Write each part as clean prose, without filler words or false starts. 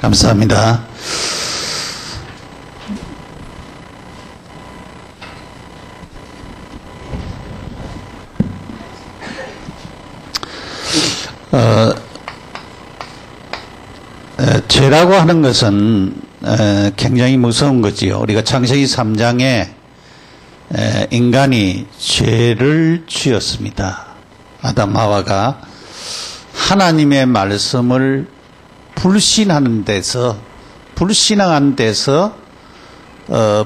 감사합니다. 죄라고 하는 것은 굉장히 무서운 거지요. 우리가 창세기 3장에 인간이 죄를 지었습니다. 아담 하와가 하나님의 말씀을 불신한 데서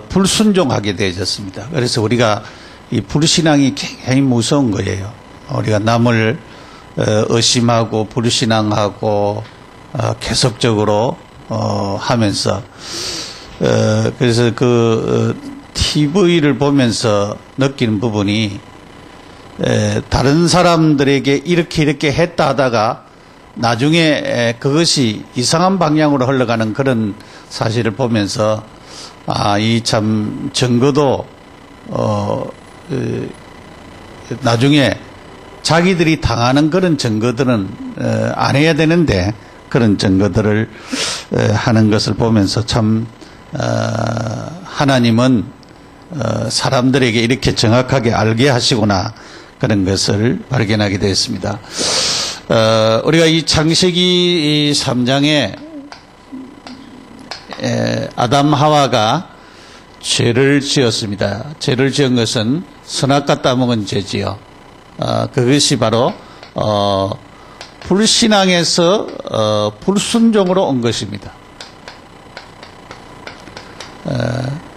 불순종하게 되어졌습니다. 그래서 우리가 이 불신앙이 굉장히 무서운 거예요. 우리가 남을 의심하고 불신앙하고 계속적으로 하면서 그래서 TV를 보면서 느끼는 부분이 다른 사람들에게 이렇게 했다 하다가 나중에 그것이 이상한 방향으로 흘러가는 그런 사실을 보면서 이 참 증거도 나중에 자기들이 당하는 그런 증거들은 안 해야 되는데 그런 증거들을 하는 것을 보면서 참 하나님은 사람들에게 이렇게 정확하게 알게 하시구나 그런 것을 발견하게 되었습니다. 우리가 이 창세기 3장에 아담 하와가 죄를 지었습니다. 죄를 지은 것은 선악과 따먹은 죄지요. 그것이 바로 불신앙에서 불순종으로 온 것입니다.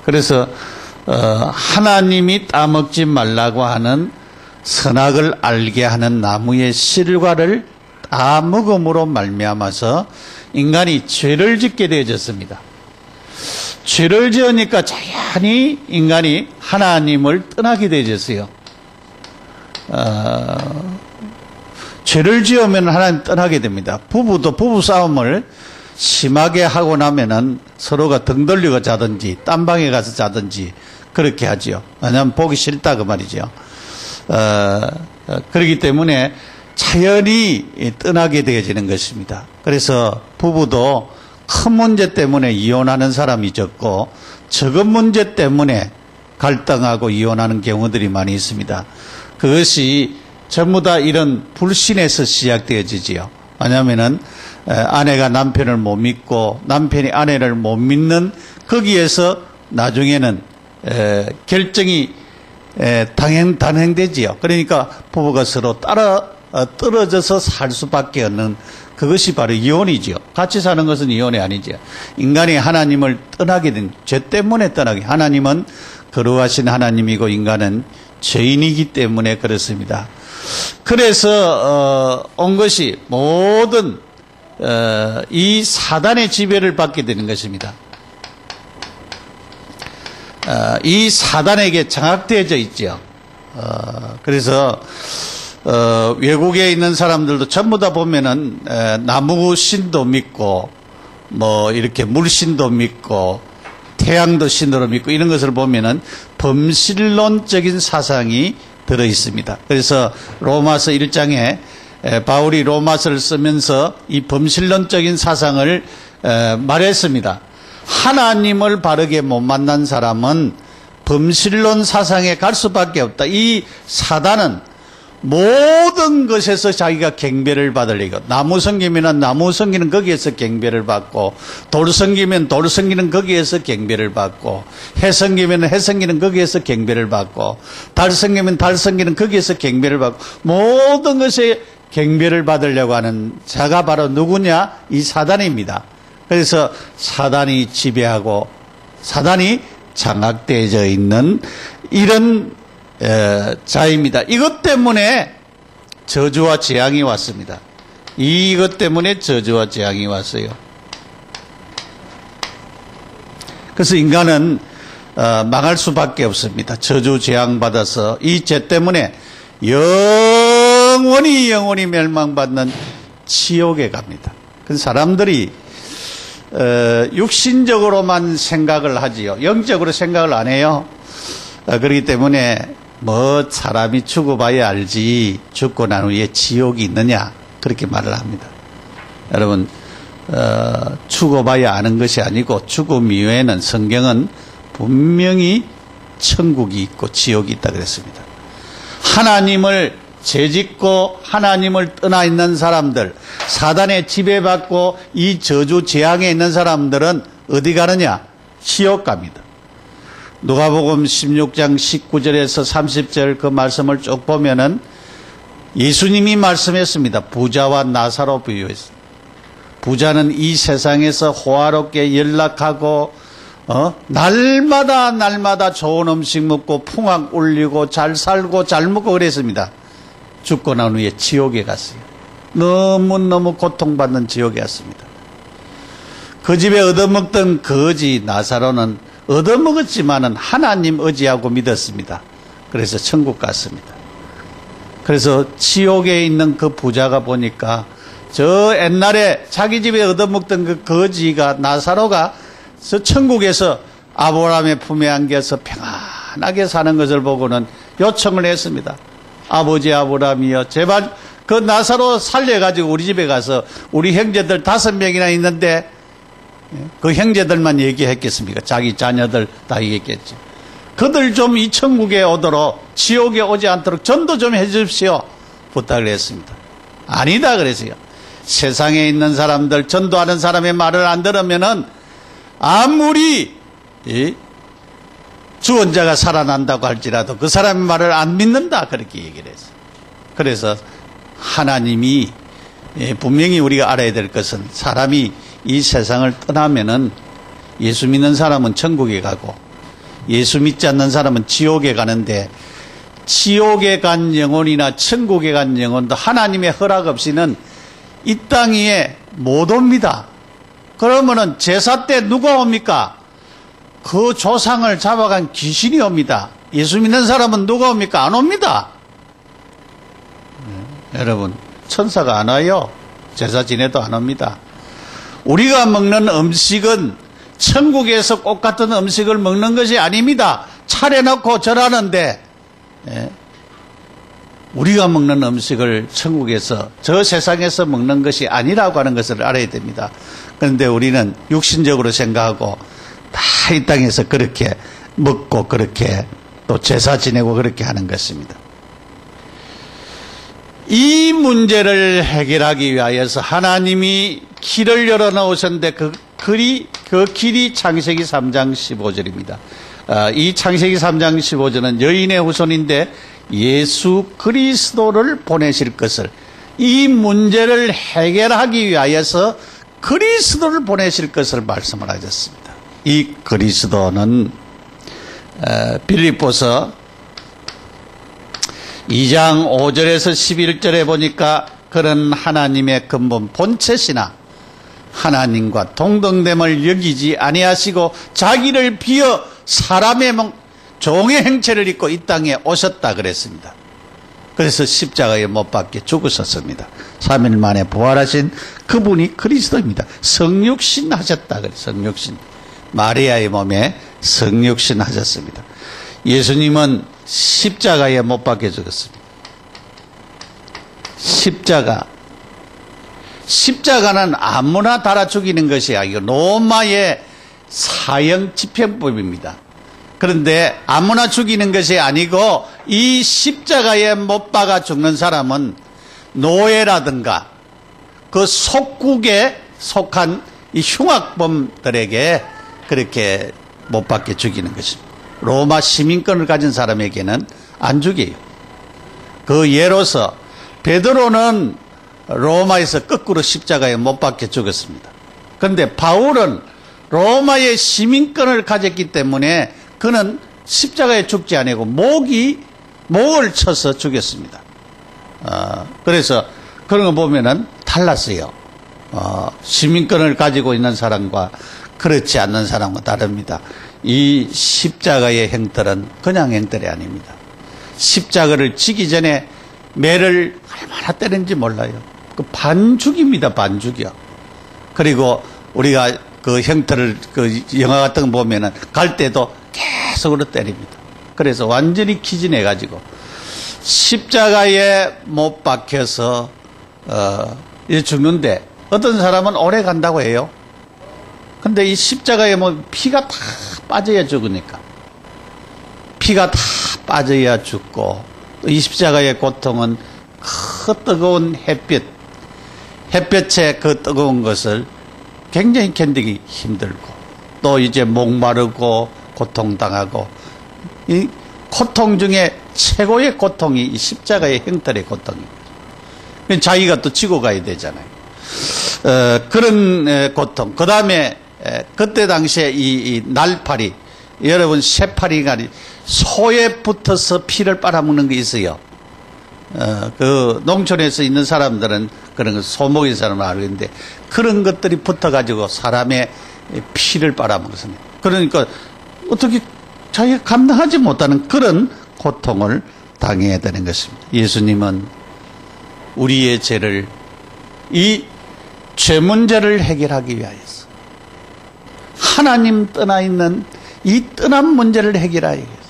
그래서 하나님이 따먹지 말라고 하는 선악을 알게 하는 나무의 실과를 따먹음으로 말미암아서 인간이 죄를 짓게 되어졌습니다. 죄를 지으니까 자연히 인간이 하나님을 떠나게 되어졌어요. 죄를 지으면 하나님 떠나게 됩니다. 부부도 부부 싸움을 심하게 하고 나면은 서로가 등 돌리고 자든지 딴 방에 가서 자든지 그렇게 하지요. 왜냐하면 보기 싫다 그 말이죠. 그렇기 때문에 자연히 떠나게 되어지는 것입니다. 그래서 부부도 큰 문제 때문에 이혼하는 사람이 적고 적은 문제 때문에 갈등하고 이혼하는 경우들이 많이 있습니다. 그것이 전부 다 이런 불신에서 시작되어지지요. 왜냐하면은 아내가 남편을 못 믿고 남편이 아내를 못 믿는 거기에서 나중에는 결정이 단행되지요. 그러니까 부부가 서로 떨어져서 살 수밖에 없는 그것이 바로 이혼이지요. 같이 사는 것은 이혼이 아니죠. 인간이 하나님을 떠나게 된 죄 때문에 떠나게. 하나님은 거룩하신 하나님이고 인간은 죄인이기 때문에 그렇습니다. 그래서 온 것이 모든 이 사단의 지배를 받게 되는 것입니다. 이 사단에게 장악되어져 있죠. 그래서 외국에 있는 사람들도 전부 다 보면은 나무 신도 믿고 뭐 이렇게 물신도 믿고 태양도 신으로 믿고 이런 것을 보면은 범실론적인 사상이 들어 있습니다. 그래서 로마서 1장에 바울이 로마서를 쓰면서 이 범실론적인 사상을 말했습니다. 하나님을 바르게 못 만난 사람은 범실론 사상에 갈 수밖에 없다. 이 사단은 모든 것에서 자기가 경배를 받으려고, 나무 섬기면 나무 섬기는 거기에서 경배를 받고, 돌 섬기면 돌 섬기는 거기에서 경배를 받고, 해 섬기면 해 섬기는 거기에서 경배를 받고, 달 섬기면 달 섬기는 거기에서 경배를 받고, 모든 것에 경배를 받으려고 하는 자가 바로 누구냐? 이 사단입니다. 그래서 사단이 지배하고 사단이 장악되어져 있는 이런 자입니다. 이것 때문에 저주와 재앙이 왔습니다. 이것 때문에 저주와 재앙이 왔어요. 그래서 인간은 망할 수밖에 없습니다. 저주 재앙 받아서 이 죄 때문에 영원히 멸망받는 지옥에 갑니다. 그 사람들이 육신적으로만 생각을 하지요. 영적으로 생각을 안 해요. 그렇기 때문에 뭐 사람이 죽어봐야 알지 죽고 난 후에 지옥이 있느냐 그렇게 말을 합니다. 여러분 죽어봐야 아는 것이 아니고 죽음 이후에는 성경은 분명히 천국이 있고 지옥이 있다 그랬습니다. 하나님을 죄짓고 하나님을 떠나 있는 사람들, 사단의 지배받고 이 저주 재앙에 있는 사람들은 어디 가느냐? 지옥 갑니다. 누가복음 16장 19절에서 30절 그 말씀을 쭉 보면은 예수님이 말씀했습니다. 부자와 나사로 비유했습니다. 부자는 이 세상에서 호화롭게 연락하고 날마다 좋은 음식 먹고 풍악 울리고 잘 살고 잘 먹고 그랬습니다. 죽고 난 후에 지옥에 갔어요. 너무너무 고통받는 지옥에 갔습니다. 그 집에 얻어먹던 거지 나사로는 얻어먹었지만은 하나님 의지하고 믿었습니다. 그래서 천국 갔습니다. 그래서 지옥에 있는 그 부자가 보니까 저 옛날에 자기 집에 얻어먹던 그 거지가 나사로가 저 천국에서 아브라함의 품에 안겨서 평안하게 사는 것을 보고는 요청을 했습니다. 아버지 아브라함이여 제발 그 나사로 살려가지고 우리 집에 가서 우리 형제들 5명이나 있는데 그 형제들만 얘기했겠습니까? 자기 자녀들 다 얘기했지. 그들 좀 이 천국에 오도록 지옥에 오지 않도록 전도 좀 해주십시오 부탁을 했습니다. 아니다 그랬어요. 세상에 있는 사람들 전도하는 사람의 말을 안 들으면은 아무리 죽은 자가 살아난다고 할지라도 그 사람의 말을 안 믿는다 그렇게 얘기를 했어요. 그래서 하나님이 분명히 우리가 알아야 될 것은 사람이 이 세상을 떠나면은 예수 믿는 사람은 천국에 가고 예수 믿지 않는 사람은 지옥에 가는데 지옥에 간 영혼이나 천국에 간 영혼도 하나님의 허락 없이는 이 땅 위에 못 옵니다. 그러면은 제사 때 누가 옵니까? 그 조상을 잡아간 귀신이 옵니다. 예수 믿는 사람은 누가 옵니까? 안 옵니다. 여러분 천사가 안 와요. 제사 지내도 안 옵니다. 우리가 먹는 음식은 천국에서 꼭 같은 음식을 먹는 것이 아닙니다. 차려놓고 절하는데 우리가 먹는 음식을 천국에서 저 세상에서 먹는 것이 아니라고 하는 것을 알아야 됩니다. 그런데 우리는 육신적으로 생각하고 다 이 땅에서 그렇게 먹고 그렇게 또 제사 지내고 그렇게 하는 것입니다. 이 문제를 해결하기 위하여서 하나님이 길을 열어놓으셨는데 그 길이 창세기 3장 15절입니다. 이 창세기 3장 15절은 여인의 후손인데 예수 그리스도를 보내실 것을 이 문제를 해결하기 위하여서 그리스도를 보내실 것을 말씀을 하셨습니다. 이 그리스도는 빌립보서 2장 5절에서 11절에 보니까 그런 하나님의 근본 본체시나 하나님과 동등됨을 여기지 아니하시고 자기를 비어 사람의 종의 행체를 입고 이 땅에 오셨다 그랬습니다. 그래서 십자가에 못 박혀 죽으셨습니다. 3일 만에 부활하신 그분이 그리스도입니다. 성육신 하셨다 그래. 성육신. 마리아의 몸에 성육신 하셨습니다. 예수님은 십자가에 못 박혀 죽었습니다. 십자가는 아무나 달아 죽이는 것이 아니고 로마의 사형 집행법입니다. 그런데 아무나 죽이는 것이 아니고 이 십자가에 못 박아 죽는 사람은 노예라든가 그 속국에 속한 이 흉악범들에게 그렇게 못 박혀 죽이는 것입니다. 로마 시민권을 가진 사람에게는 안 죽여요. 그 예로서 베드로는 로마에서 거꾸로 십자가에 못 박혀 죽었습니다. 그런데 바울은 로마의 시민권을 가졌기 때문에 그는 십자가에 죽지 아니고 목을 쳐서 죽였습니다. 그래서 그런 거 보면은 달랐어요. 시민권을 가지고 있는 사람과 그렇지 않는 사람과 다릅니다. 이 십자가의 행들은 그냥 행들이 아닙니다. 십자가를 지기 전에 매를 얼마나 때렸는지 몰라요. 그 반죽입니다. 반죽이요. 그리고 우리가 그 형태를 그 영화 같은 거 보면은 갈 때도 계속으로 때립니다. 그래서 완전히 기진해 가지고 십자가에 못 박혀서 죽는데 어떤 사람은 오래 간다고 해요. 근데 이 십자가에 뭐 피가 다 빠져야 죽으니까. 피가 다 빠져야 죽고, 이 십자가의 고통은 그 뜨거운 햇볕에 그 뜨거운 것을 굉장히 견디기 힘들고, 또 이제 목마르고 고통당하고, 이 고통 중에 최고의 고통이 이 십자가의 형벌의 고통입니다. 자기가 또 지고 가야 되잖아요. 그런 고통. 그 다음에 그때 당시에 이 날파리, 여러분 새파리가 소에 붙어서 피를 빨아먹는 게 있어요. 그 농촌에서 있는 사람들은 그런 거 소목인 사람은 알겠는데, 그런 것들이 붙어가지고 사람의 피를 빨아먹습니다. 그러니까 어떻게 자기가 감당하지 못하는 그런 고통을 당해야 되는 것입니다. 예수님은 우리의 죄를, 이 죄 문제를 해결하기 위하여서, 하나님 떠나 있는 이 떠난 문제를 해결하기 위해서,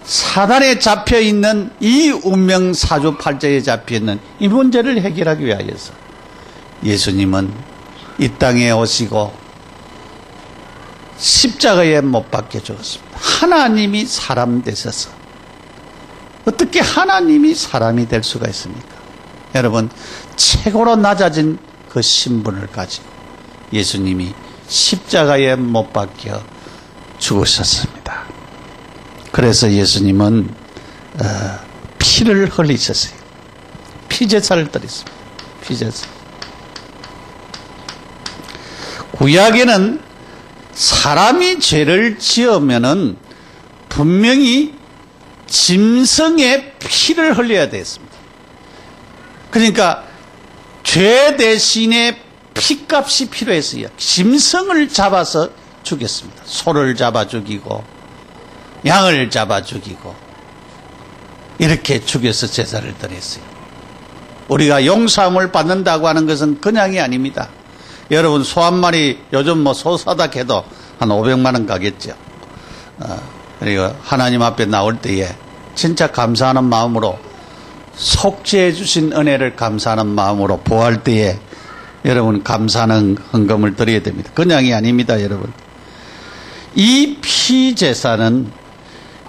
사단에 잡혀있는 이 운명 사주팔자에 잡혀있는 이 문제를 해결하기 위하여서 예수님은 이 땅에 오시고 십자가에 못 박혀 죽었습니다. 하나님이 사람 되셔서. 어떻게 하나님이 사람이 될 수가 있습니까? 여러분, 최고로 낮아진 그 신분을 가지고 예수님이 십자가에 못 박혀 죽으셨습니다. 그래서 예수님은 피를 흘리셨어요. 피제사를 드렸습니다. 피제사. 구약에는 사람이 죄를 지으면은 분명히 짐승의 피를 흘려야 됐습니다. 그러니까 죄 대신에 피값이 필요했어요. 짐승을 잡아서 죽였습니다. 소를 잡아 죽이고 양을 잡아 죽이고 이렇게 죽여서 제사를 드렸어요. 우리가 용서함을 받는다고 하는 것은 그냥이 아닙니다. 여러분, 소 한 마리 요즘 뭐 소 사다 해도 한 500만 원 가겠죠. 그리고 하나님 앞에 나올 때에 진짜 감사하는 마음으로, 속죄해 주신 은혜를 감사하는 마음으로 보할 때에 여러분 감사하는 헌금을 드려야 됩니다. 그냥이 아닙니다, 여러분. 이 피제사는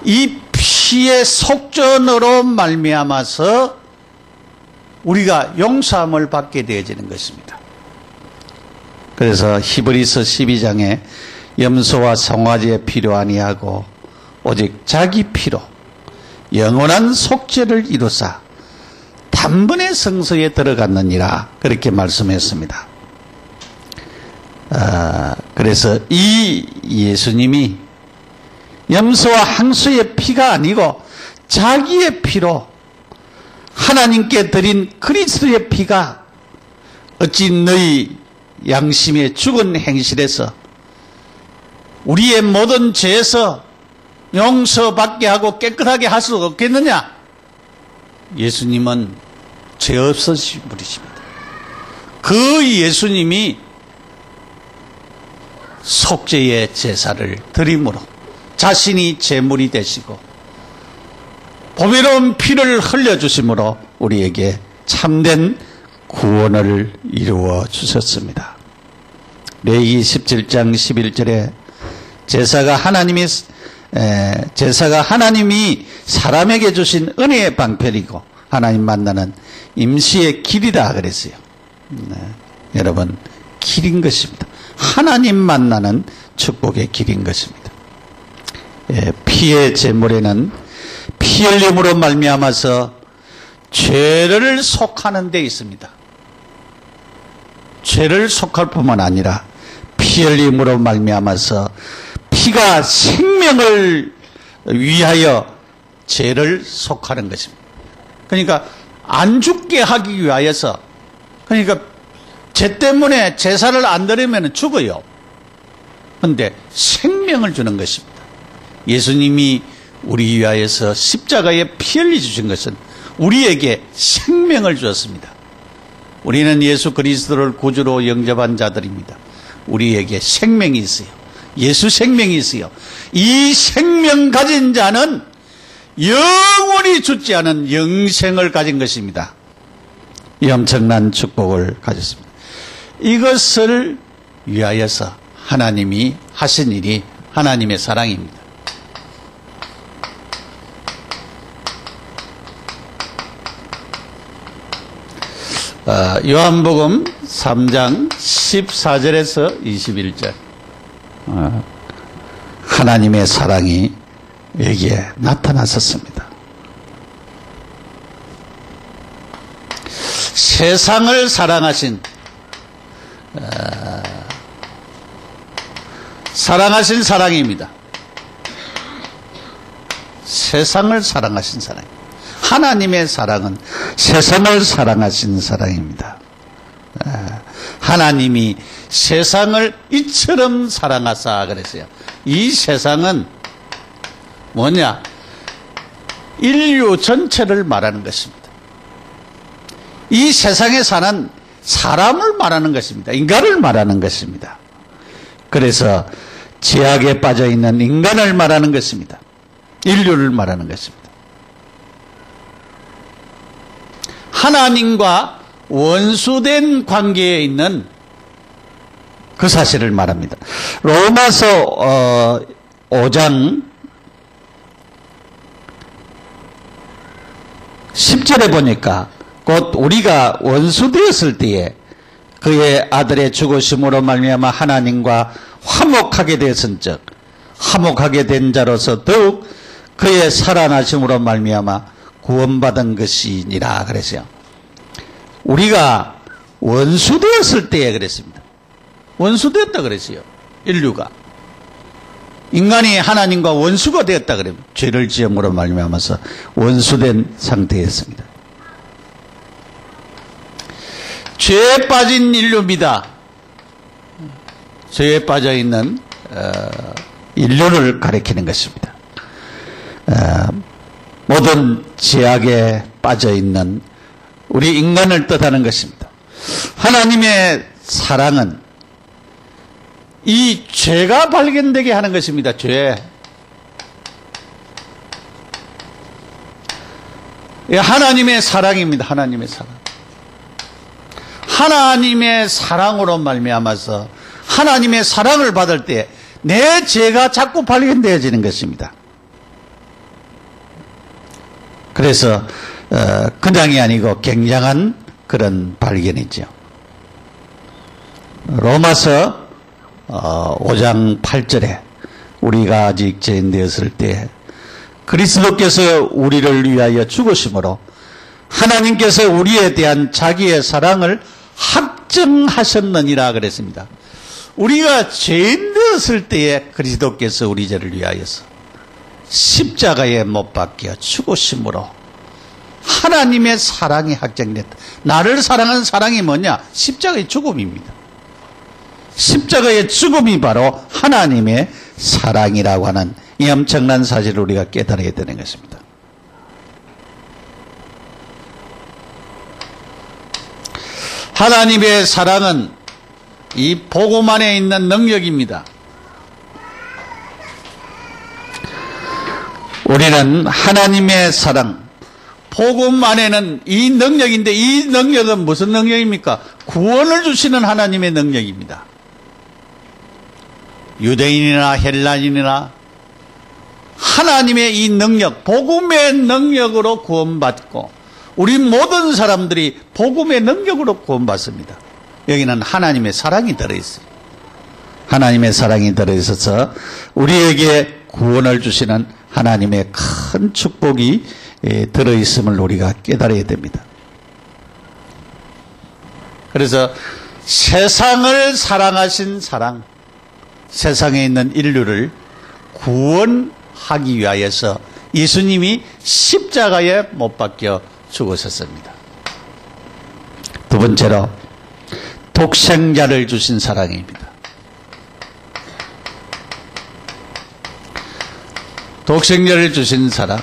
이 피의 속전으로 말미암아서 우리가 용서함을 받게 되어지는 것입니다. 그래서 히브리서 12장에 염소와 송아지의 피로 아니하고 오직 자기 피로 영원한 속죄를 이루사 단번에 성소에 들어갔느니라, 그렇게 말씀했습니다. 그래서 이 예수님이 염소와 항소의 피가 아니고 자기의 피로 하나님께 드린 그리스도의 피가 어찌 너희 양심의 죽은 행실에서 우리의 모든 죄에서 용서받게 하고 깨끗하게 할 수 없겠느냐? 예수님은 죄 없으신 분이십니다. 그 예수님이 속죄의 제사를 드림으로 자신이 제물이 되시고 보배로운 피를 흘려주심으로 우리에게 참된 구원을 이루어 주셨습니다. 레위기 17장 11절에 제사가 하나님이 사람에게 주신 은혜의 방편이고 하나님 만나는 임시의 길이다 그랬어요. 여러분, 길인 것입니다. 하나님 만나는 축복의 길인 것입니다. 피의 제물에는 피 흘림으로 말미암아서 죄를 속하는 데 있습니다. 죄를 속할 뿐만 아니라 피 흘림으로 말미암아서 피가 생명을 위하여 죄를 속하는 것입니다. 그러니까 안 죽게 하기 위하여서, 그러니까 죄 때문에 제사를 안 드리면 죽어요. 그런데 생명을 주는 것입니다. 예수님이 우리 위하여서 십자가에 피 흘려 주신 것은 우리에게 생명을 주었습니다. 우리는 예수 그리스도를 구주로 영접한 자들입니다. 우리에게 생명이 있어요. 예수 생명이 있어요. 이 생명 가진 자는 영원히 죽지 않은 영생을 가진 것입니다. 이 엄청난 축복을 가졌습니다. 이것을 위하여서 하나님이 하신 일이 하나님의 사랑입니다. 요한복음 3장 14절에서 21절 하나님의 사랑이 여기에 나타났었습니다. 세상을 사랑하신 사랑입니다. 세상을 사랑하신 사랑. 하나님의 사랑은 세상을 사랑하신 사랑입니다. 하나님이 세상을 이처럼 사랑하사 그랬어요. 이 세상은 뭐냐? 인류 전체를 말하는 것입니다. 이 세상에 사는 사람을 말하는 것입니다. 인간을 말하는 것입니다. 그래서 죄악에 빠져 있는 인간을 말하는 것입니다. 인류를 말하는 것입니다. 하나님과 원수된 관계에 있는 그 사실을 말합니다. 로마서 5장 10절에 보니까 곧 우리가 원수되었을 때에 그의 아들의 죽으심으로 말미암아 하나님과 화목하게 되었은즉 화목하게 된 자로서 더욱 그의 살아나심으로 말미암아 구원받은 것이니라 그랬어요. 우리가 원수되었을 때에 그랬습니다. 원수되었다 그랬어요. 인류가. 인간이 하나님과 원수가 되었다 그래요. 죄를 지음으로 말미암아서 원수된 상태였습니다. 죄에 빠진 인류입니다. 죄에 빠져 있는 인류를 가리키는 것입니다. 모든 죄악에 빠져 있는 우리 인간을 뜻하는 것입니다. 하나님의 사랑은 이 죄가 발견되게 하는 것입니다. 죄. 하나님의 사랑입니다. 하나님의 사랑. 하나님의 사랑으로 말미암아서 하나님의 사랑을 받을 때 내 죄가 자꾸 발견되어지는 것입니다. 그래서 그냥이 아니고 굉장한 그런 발견이죠. 로마서 5장 8절에 우리가 아직 죄인 되었을 때 그리스도께서 우리를 위하여 죽으심으로 하나님께서 우리에 대한 자기의 사랑을 확증하셨느니라 그랬습니다. 우리가 죄인 되었을 때에 그리스도께서 우리 죄를 위하여서 십자가에 못 박혀 죽으심으로 하나님의 사랑이 확정됐다. 나를 사랑하는 사랑이 뭐냐? 십자가의 죽음입니다. 십자가의 죽음이 바로 하나님의 사랑이라고 하는 이 엄청난 사실을 우리가 깨달아야 되는 것입니다. 하나님의 사랑은 이 복음 안에 있는 능력입니다. 우리는 하나님의 사랑, 복음 안에는 이 능력인데 이 능력은 무슨 능력입니까? 구원을 주시는 하나님의 능력입니다. 유대인이나 헬라인이나 하나님의 이 능력, 복음의 능력으로 구원받고 우리 모든 사람들이 복음의 능력으로 구원받습니다. 여기는 하나님의 사랑이 들어있어요. 하나님의 사랑이 들어있어서 우리에게 구원을 주시는 하나님의 큰 축복이 들어있음을 우리가 깨달아야 됩니다. 그래서 세상을 사랑하신 사랑, 세상에 있는 인류를 구원하기 위하여서 예수님이 십자가에 못 박혀 죽으셨습니다. 두 번째로 독생자를 주신 사랑입니다. 독생자를 주신 사랑.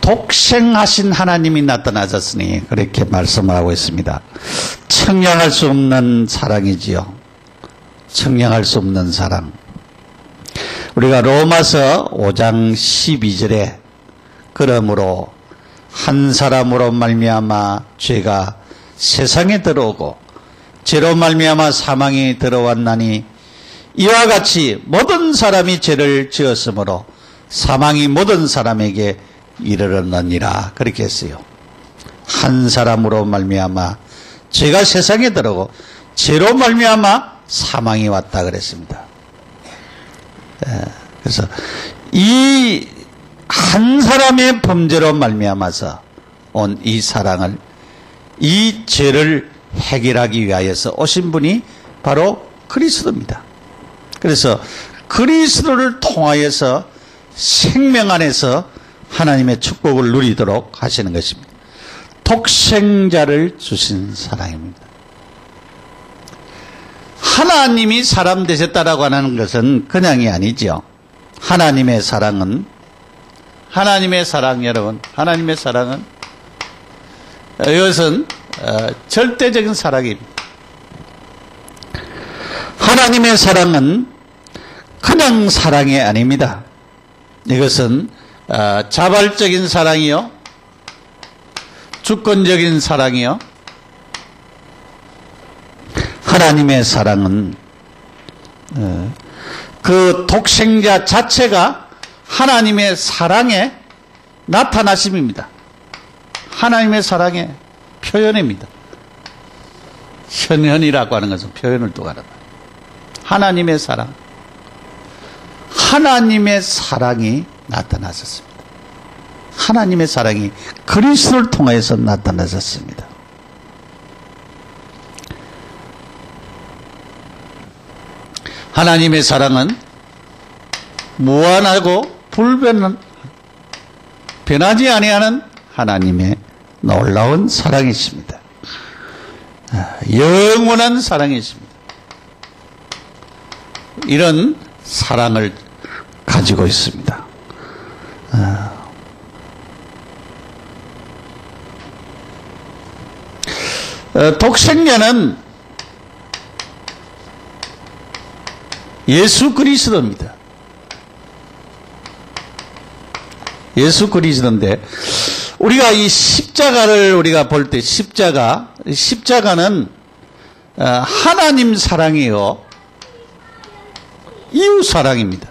독생하신 하나님이 나타나셨으니 그렇게 말씀하고 있습니다. 청량할 수 없는 사랑이지요. 청량할 수 없는 사랑. 우리가 로마서 5장 12절에 그러므로 한 사람으로 말미암아 죄가 세상에 들어오고 죄로 말미암아 사망이 들어왔나니 이와 같이 모든 사람이 죄를 지었으므로 사망이 모든 사람에게 이르렀느니라. 그렇게 했어요. 한 사람으로 말미암아 죄가 세상에 들어오고 죄로 말미암아 사망이 왔다 그랬습니다. 그래서 이 한 사람의 범죄로 말미암아서 온 이 사랑을, 이 죄를 해결하기 위하여서 오신 분이 바로 그리스도입니다. 그래서 그리스도를 통하여서 생명 안에서 하나님의 축복을 누리도록 하시는 것입니다. 독생자를 주신 사랑입니다. 하나님이 사람 되셨다라고 하는 것은 그냥이 아니죠. 하나님의 사랑 여러분, 하나님의 사랑은 이것은 절대적인 사랑입니다. 하나님의 사랑은 그냥 사랑이 아닙니다. 이것은 자발적인 사랑이요, 주권적인 사랑이요. 하나님의 사랑은 그 독생자 자체가 하나님의 사랑의 나타나심입니다. 하나님의 사랑의 표현입니다. 현현이라고 하는 것은 표현을 또 가르다. 하나님의 사랑, 하나님의 사랑이 나타났었습니다. 하나님의 사랑이 그리스도를 통해서 나타나셨습니다. 하나님의 사랑은 무한하고 변하지 아니하는 하나님의 놀라운 사랑이십니다. 영원한 사랑이십니다. 이런 사랑을 가지고 있습니다. 독생자는 예수 그리스도입니다. 예수 그리스도인데, 우리가 이 십자가를 우리가 볼 때 십자가는 하나님 사랑이요, 이웃 사랑입니다.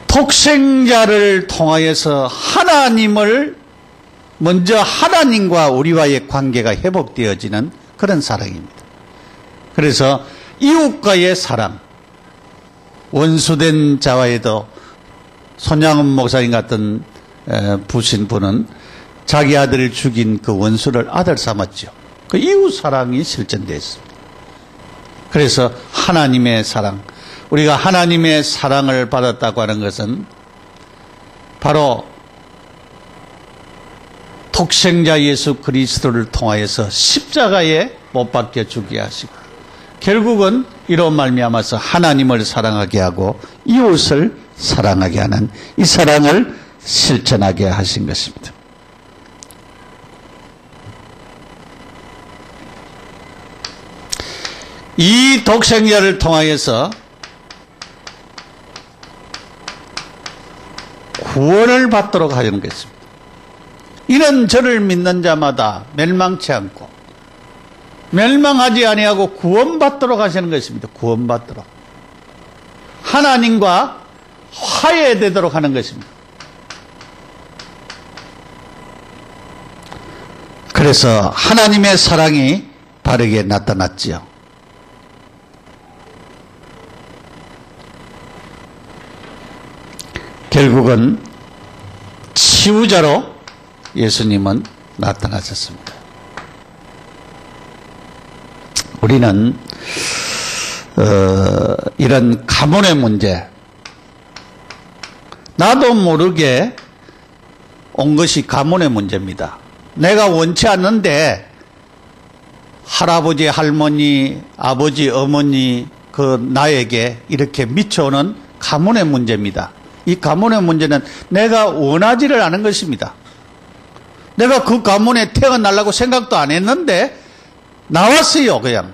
독생자를 통하여서 하나님을 먼저 하나님과 우리와의 관계가 회복되어지는 그런 사랑입니다. 그래서 이웃과의 사랑, 원수된 자와에도 손양은 목사님 같은 부신 분은 자기 아들을 죽인 그 원수를 아들 삼았죠. 그 이웃 사랑이 실천됐습니다. 그래서 하나님의 사랑, 우리가 하나님의 사랑을 받았다고 하는 것은 바로 독생자 예수 그리스도를 통하여서 십자가에 못 박혀 죽게 하시고, 결국은 이로 말미암아서 하나님을 사랑하게 하고 이웃을 사랑하게 하는 이 사랑을 실천하게 하신 것입니다. 이 독생자를 통하여서 구원을 받도록 하려는 것입니다. 이는 저를 믿는 자마다 멸망치 않고 멸망하지 아니하고 구원받도록 하시는 것입니다. 구원받도록. 하나님과 화해되도록 하는 것입니다. 그래서 하나님의 사랑이 바르게 나타났지요. 결국은 치유자로 예수님은 나타나셨습니다. 우리는 이런 가문의 문제, 나도 모르게 온 것이 가문의 문제입니다. 내가 원치 않는데 할아버지, 할머니, 아버지, 어머니 그 나에게 이렇게 미쳐오는 가문의 문제입니다. 이 가문의 문제는 내가 원하지를 않은 것입니다. 내가 그 가문에 태어나려고 생각도 안 했는데 나왔어요, 그냥.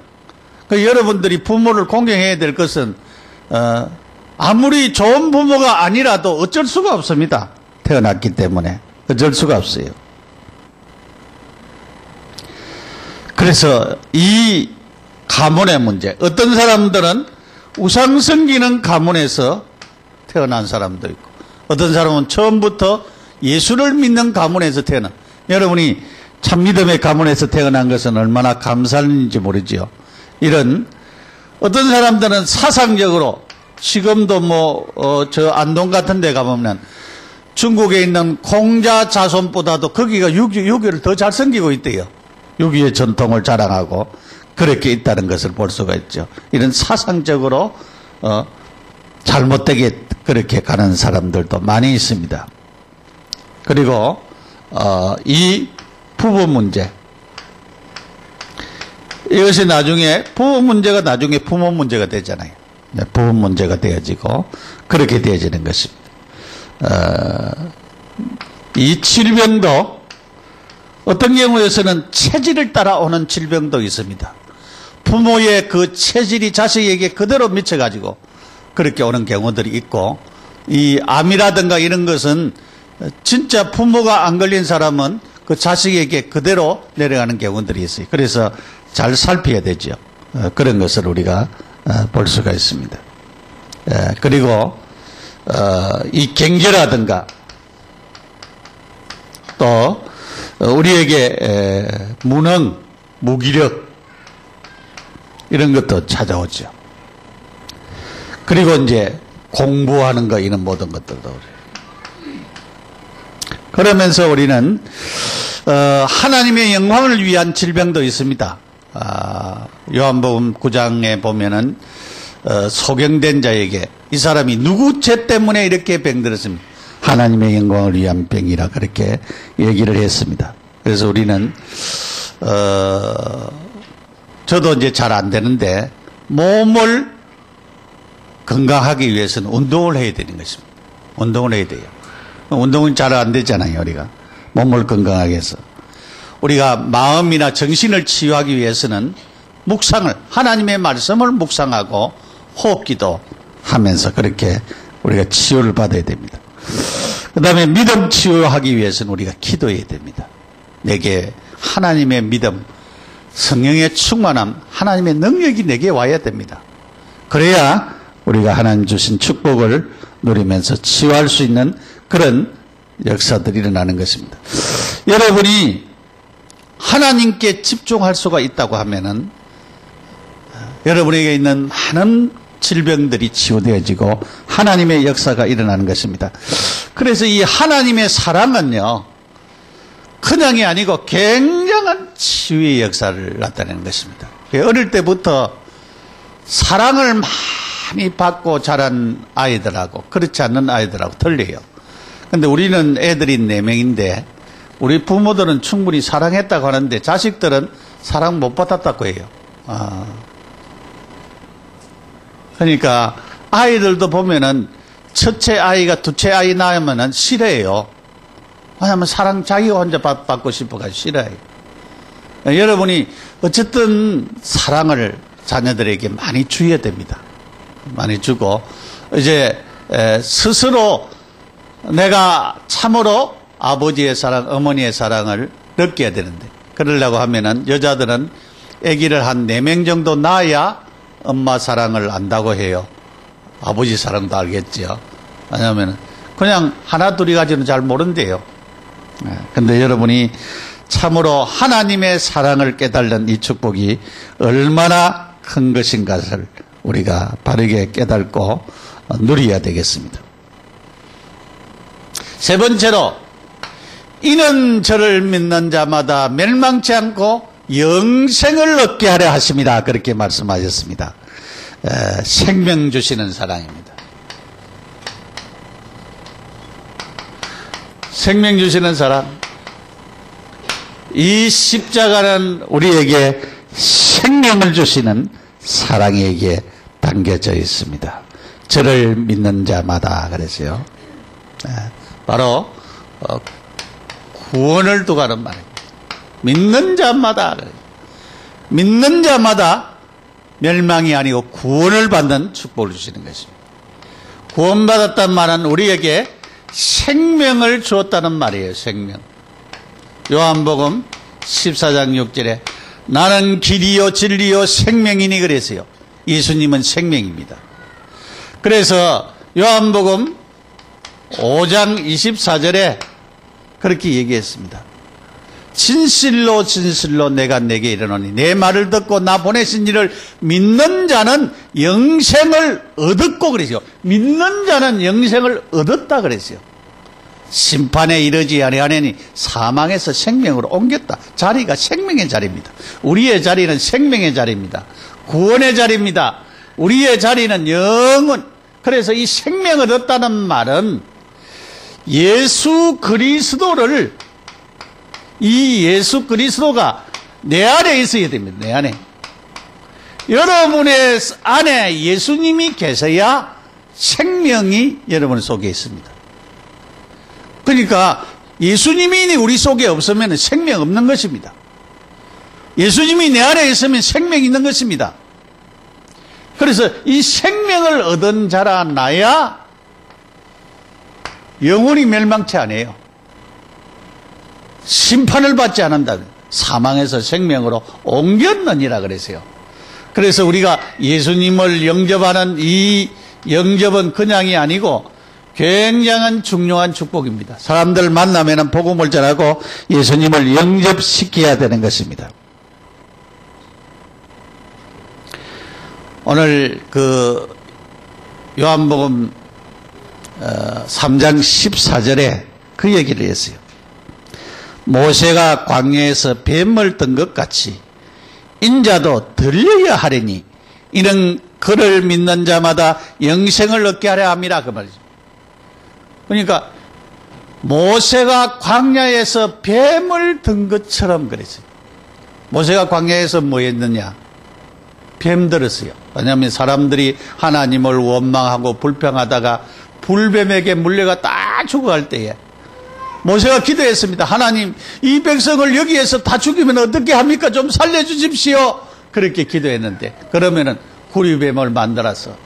여러분들이 부모를 공경해야 될 것은 아무리 좋은 부모가 아니라도 어쩔 수가 없습니다. 태어났기 때문에 어쩔 수가 없어요. 그래서 이 가문의 문제, 어떤 사람들은 우상 섬기는 가문에서 태어난 사람도 있고, 어떤 사람은 처음부터 예수를 믿는 가문에서 태어난, 여러분이 참믿음의 가문에서 태어난 것은 얼마나 감사한지 모르죠. 이런 어떤 사람들은 사상적으로 지금도 저 안동 같은 데 가보면 중국에 있는 공자 자손보다도 거기가 유교를 더 잘 섬기고 있대요. 유교의 전통을 자랑하고 그렇게 있다는 것을 볼 수가 있죠. 이런 사상적으로 잘못되게 그렇게 가는 사람들도 많이 있습니다. 그리고 이 부부 문제, 이것이 나중에 부부 문제가 나중에 부모 문제가 되잖아요. 부부 문제가 되어지고 그렇게 되어지는 것입니다. 이 질병도 어떤 경우에서는 체질을 따라오는 질병도 있습니다. 부모의 그 체질이 자식에게 그대로 미쳐가지고 그렇게 오는 경우들이 있고, 이 암이라든가 이런 것은 진짜 부모가 안 걸린 사람은 그 자식에게 그대로 내려가는 경우들이 있어요. 그래서 잘 살펴야 되죠. 그런 것을 우리가 볼 수가 있습니다. 그리고 이 경제라든가 또 우리에게 무능, 무기력 이런 것도 찾아오죠. 그리고 이제 공부하는 거 이런 모든 것들도 그래요. 그러면서 우리는 하나님의 영광을 위한 질병도 있습니다. 요한복음 9장에 보면은 소경된 자에게 이 사람이 누구 죄 때문에 이렇게 병들었습니까? 하나님의 영광을 위한 병이라 그렇게 얘기를 했습니다. 그래서 우리는 저도 이제 잘 안 되는데 몸을 건강하기 위해서는 운동을 해야 되는 것입니다. 운동을 해야 돼요. 운동은 잘 안 되잖아요. 우리가 몸을 건강하게 해서 우리가 마음이나 정신을 치유하기 위해서는 묵상을, 하나님의 말씀을 묵상하고 호흡기도 하면서 그렇게 우리가 치유를 받아야 됩니다. 그 다음에 믿음 치유하기 위해서는 우리가 기도해야 됩니다. 내게 하나님의 믿음, 성령의 충만함, 하나님의 능력이 내게 와야 됩니다. 그래야 우리가 하나님 주신 축복을 누리면서 치유할 수 있는 그런 역사들이 일어나는 것입니다. 여러분이 하나님께 집중할 수가 있다고 하면은 여러분에게 있는 많은 질병들이 치유되어지고 하나님의 역사가 일어나는 것입니다. 그래서 이 하나님의 사랑은요, 그냥이 아니고 굉장한 치유의 역사를 나타내는 것입니다. 어릴 때부터 사랑을 많이 받고 자란 아이들하고 그렇지 않는 아이들하고 틀려요. 근데 우리는 애들이 4명인데 우리 부모들은 충분히 사랑했다고 하는데 자식들은 사랑 못 받았다고 해요. 그러니까 아이들도 보면은 첫째 아이가 둘째 아이 낳으면은 싫어해요. 왜냐하면 사랑 자기가 혼자 받고 싶어가지고 싫어해요. 여러분이 어쨌든 사랑을 자녀들에게 많이 주어야 됩니다. 많이 주고 이제 스스로 내가 참으로 아버지의 사랑, 어머니의 사랑을 느껴야 되는데, 그러려고 하면은 여자들은 아기를 한 4명 정도 낳아야 엄마 사랑을 안다고 해요. 아버지 사랑도 알겠죠. 왜냐하면 그냥 하나 둘이 가지고는 잘 모른대요. 근데 여러분이 참으로 하나님의 사랑을 깨달는 이 축복이 얼마나 큰 것인가를 우리가 바르게 깨닫고 누려야 되겠습니다. 세 번째로, 이는 저를 믿는 자마다 멸망치 않고 영생을 얻게 하려 하십니다. 그렇게 말씀하셨습니다. 생명 주시는 사랑입니다. 생명 주시는 사랑. 이 십자가는 우리에게 생명을 주시는 사랑에게 담겨져 있습니다. 저를 믿는 자마다 그랬어요. 바로 구원을 두고 하는 말입니다. 믿는 자마다, 멸망이 아니고 구원을 받는 축복을 주시는 것입니다. 구원받았단 말은 우리에게 생명을 주었다는 말이에요. 생명. 요한복음 14장 6절에 나는 길이요 진리요 생명이니 그랬어요. 예수님은 생명입니다. 그래서 요한복음 5장 24절에 그렇게 얘기했습니다. 진실로 진실로 내가 내게 이르노니 내 말을 듣고 나 보내신 이를 믿는 자는 영생을 얻었고 그랬어요. 믿는 자는 영생을 얻었다 그랬어요. 심판에 이르지 아니하니 사망에서 생명으로 옮겼다. 자리가 생명의 자리입니다. 우리의 자리는 생명의 자리입니다. 구원의 자리입니다. 우리의 자리는 영원. 그래서 이 생명을 얻었다는 말은 예수 그리스도를, 이 예수 그리스도가 내 안에 있어야 됩니다. 내 안에. 여러분의 안에 예수님이 계셔야 생명이 여러분 속에 있습니다. 그러니까 예수님이 우리 속에 없으면 생명 없는 것입니다. 예수님이 내 안에 있으면 생명이 있는 것입니다. 그래서 이 생명을 얻은 자라 나야 영원히 멸망치 않아요. 심판을 받지 않는다. 사망에서 생명으로 옮겼느니라 그랬어요. 그래서 우리가 예수님을 영접하는 이 영접은 그냥이 아니고 굉장한 중요한 축복입니다. 사람들 만나면 복음을 전하고 예수님을 영접시켜야 되는 것입니다. 오늘 요한복음 3장 14절에 그 얘기를 했어요. 모세가 광야에서 뱀을 뜬 것 같이 인자도 들려야 하리니 이는 그를 믿는 자마다 영생을 얻게 하려 함이라 그 말이죠. 그러니까 모세가 광야에서 뱀을 든 것처럼 그랬어요. 모세가 광야에서 뭐 했느냐? 뱀 들었어요. 왜냐하면 사람들이 하나님을 원망하고 불평하다가 불뱀에게 물려가 다 죽어갈 때에 모세가 기도했습니다. 하나님, 이 백성을 여기에서 다 죽이면 어떻게 합니까? 좀 살려주십시오. 그렇게 기도했는데 그러면은 구리뱀을 만들어서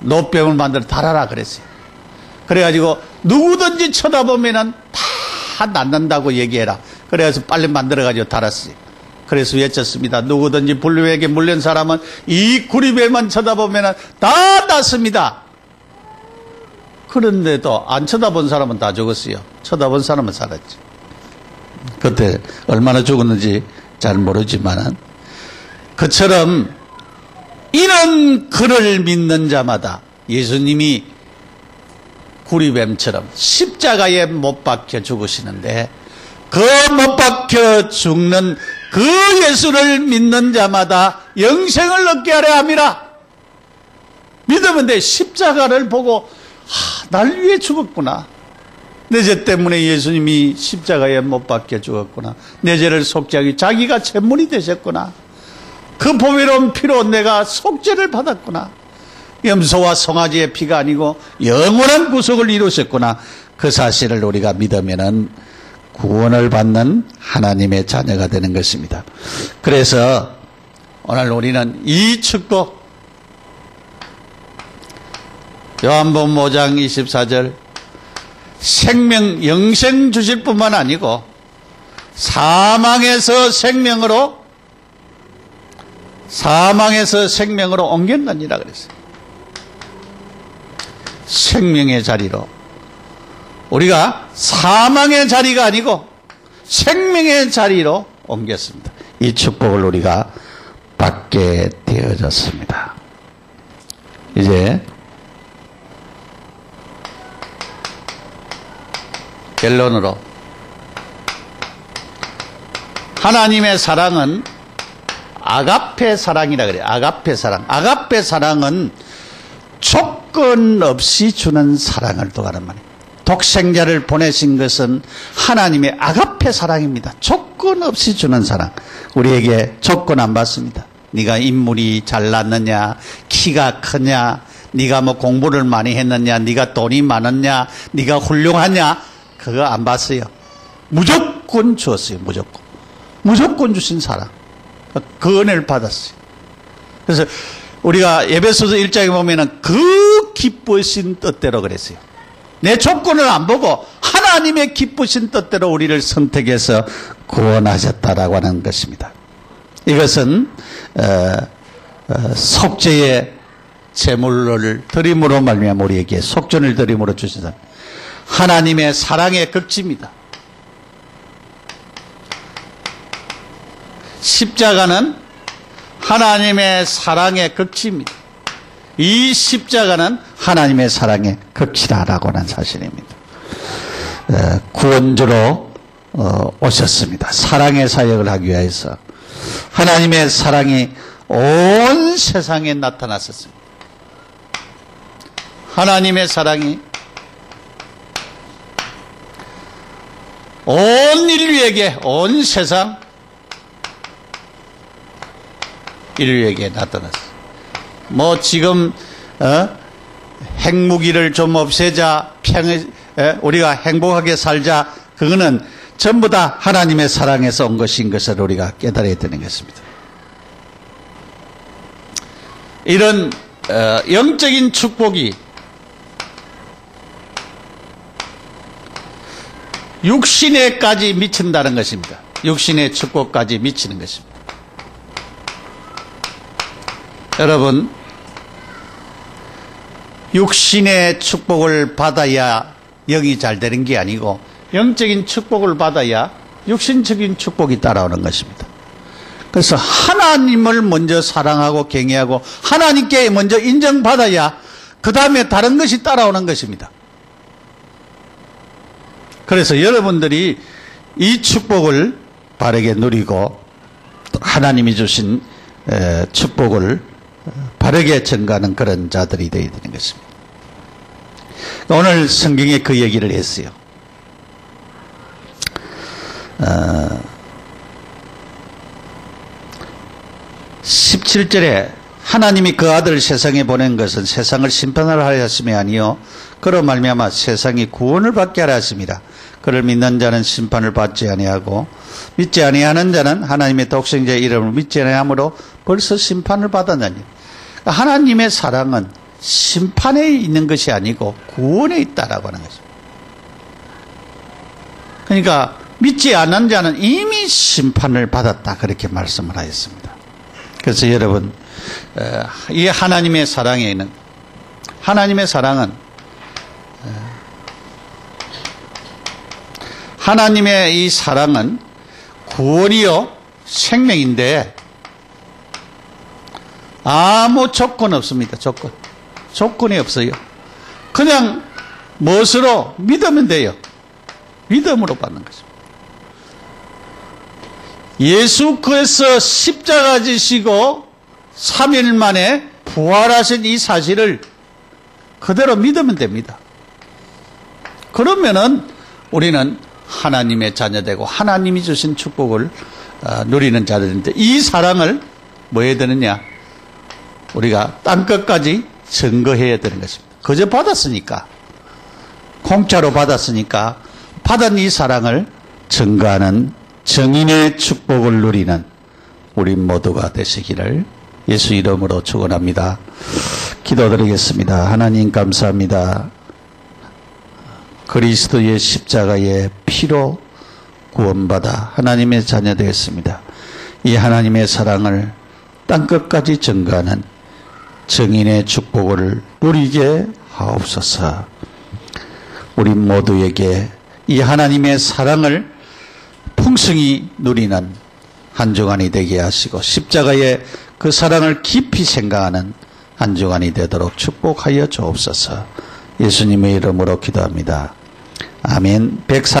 노뱀을 만들어 달아라 그랬어요. 그래가지고 누구든지 쳐다보면은 다 낫는다고 얘기해라. 그래서 빨리 만들어가지고 달았어요. 그래서 외쳤습니다. 누구든지 불뱀에게 물린 사람은 이 구리뱀만 쳐다보면은 다 낫습니다. 그런데도 안 쳐다본 사람은 다 죽었어요. 쳐다본 사람은 살았죠. 그때 얼마나 죽었는지 잘 모르지만은 그처럼 이는 그를 믿는 자마다 예수님이 구리뱀처럼 십자가에 못 박혀 죽으시는데 그 못 박혀 죽는 그 예수를 믿는 자마다 영생을 얻게 하려 함이라. 믿으면 돼. 십자가를 보고 날 위해 죽었구나. 내 죄 때문에 예수님이 십자가에 못 박혀 죽었구나. 내 죄를 속죄하기 위해 자기가 제물이 되셨구나. 그 보배로운 피로 내가 속죄를 받았구나. 염소와 송아지의 피가 아니고 영원한 구속을 이루셨구나. 그 사실을 우리가 믿으면은 구원을 받는 하나님의 자녀가 되는 것입니다. 그래서 오늘 우리는 이 축복, 요한복음 5장 24절 생명, 영생 주실 뿐만 아니고 사망에서 생명으로 옮겼느니라 그랬어요. 생명의 자리로. 우리가 사망의 자리가 아니고 생명의 자리로 옮겼습니다. 이 축복을 우리가 받게 되어졌습니다. 이제 결론으로 하나님의 사랑은 아가페 사랑이라 그래요. 아가페 사랑. 아가페 사랑은 조건 없이 주는 사랑을 도하는 말이에요. 독생자를 보내신 것은 하나님의 아가페 사랑입니다. 조건 없이 주는 사랑. 우리에게 조건 안 받습니다. 네가 인물이 잘났느냐, 키가 크냐, 네가 뭐 공부를 많이 했느냐, 네가 돈이 많았냐, 네가 훌륭하냐, 그거 안 봤어요. 무조건 주었어요. 무조건 주신 사랑. 그 은혜를 받았어요. 그래서 우리가 에베소서 1장에 보면은 그 기쁘신 뜻대로 그랬어요. 내 조건을 안 보고 하나님의 기쁘신 뜻대로 우리를 선택해서 구원하셨다라고 하는 것입니다. 이것은 속죄의 제물을 드림으로 말미암아 우리에게 속전을 드림으로 주신 하나님의 사랑의 극치입니다. 십자가는 하나님의 사랑의 극치입니다. 이 십자가는 하나님의 사랑의 극치라라고 하는 사실입니다. 구원주로 오셨습니다. 사랑의 사역을 하기 위해서 하나님의 사랑이 온 세상에 나타났었습니다. 하나님의 사랑이 온 인류에게, 온 세상 인류에게 나타났어요. 뭐 지금 핵무기를 좀 없애자, 우리가 행복하게 살자, 그거는 전부 다 하나님의 사랑에서 온 것인 것을 우리가 깨달아야 되는 것입니다. 이런 영적인 축복이 육신에까지 미친다는 것입니다. 육신의 축복까지 미치는 것입니다. 여러분, 육신의 축복을 받아야 영이 잘 되는 게 아니고 영적인 축복을 받아야 육신적인 축복이 따라오는 것입니다. 그래서 하나님을 먼저 사랑하고 경외하고 하나님께 먼저 인정받아야 그 다음에 다른 것이 따라오는 것입니다. 그래서 여러분들이 이 축복을 바르게 누리고 하나님이 주신 축복을 바르게 전가하는 그런 자들이 되어야 되는 것입니다. 오늘 성경에 그 얘기를 했어요. 17절에 하나님이 그 아들을 세상에 보낸 것은 세상을 심판하려 하였음이 아니요 그로 말미암아 세상이 구원을 받게 하려 하심이라. 그를 믿는 자는 심판을 받지 아니하고 믿지 아니하는 자는 하나님의 독생자의 이름을 믿지 아니하므로 벌써 심판을 받았나니. 그러니까 하나님의 사랑은 심판에 있는 것이 아니고 구원에 있다라고 하는 것입니다. 그러니까 믿지 않는 자는 이미 심판을 받았다, 그렇게 말씀을 하였습니다. 그래서 여러분, 이 하나님의 사랑에는, 하나님의 사랑은 하나님의 이 사랑은 구원이요 생명인데 아무 조건 없습니다. 조건이 없어요. 그냥 무엇으로 믿으면 돼요. 믿음으로 받는 것입니다. 예수께서 십자가 지시고 3일 만에 부활하신 이 사실을 그대로 믿으면 됩니다. 그러면은 우리는 하나님의 자녀되고 하나님이 주신 축복을 누리는 자들인데, 이 사랑을 뭐 해야 되느냐? 우리가 땅끝까지 증거해야 되는 것입니다. 그저 받았으니까, 공짜로 받았으니까 받은 이 사랑을 증거하는 정인의 축복을 누리는 우리 모두가 되시기를 예수 이름으로 축원합니다. 기도드리겠습니다. 하나님 감사합니다. 그리스도의 십자가의 피로 구원받아 하나님의 자녀 되었습니다. 이 하나님의 사랑을 땅끝까지 증거하는 정인의 축복을 누리게 하옵소서. 우리 모두에게 이 하나님의 사랑을 풍성히 누리는 한 주간이 되게 하시고 십자가의 그 사랑을 깊이 생각하는 한 주간이 되도록 축복하여 주옵소서. 예수님의 이름으로 기도합니다. 아멘.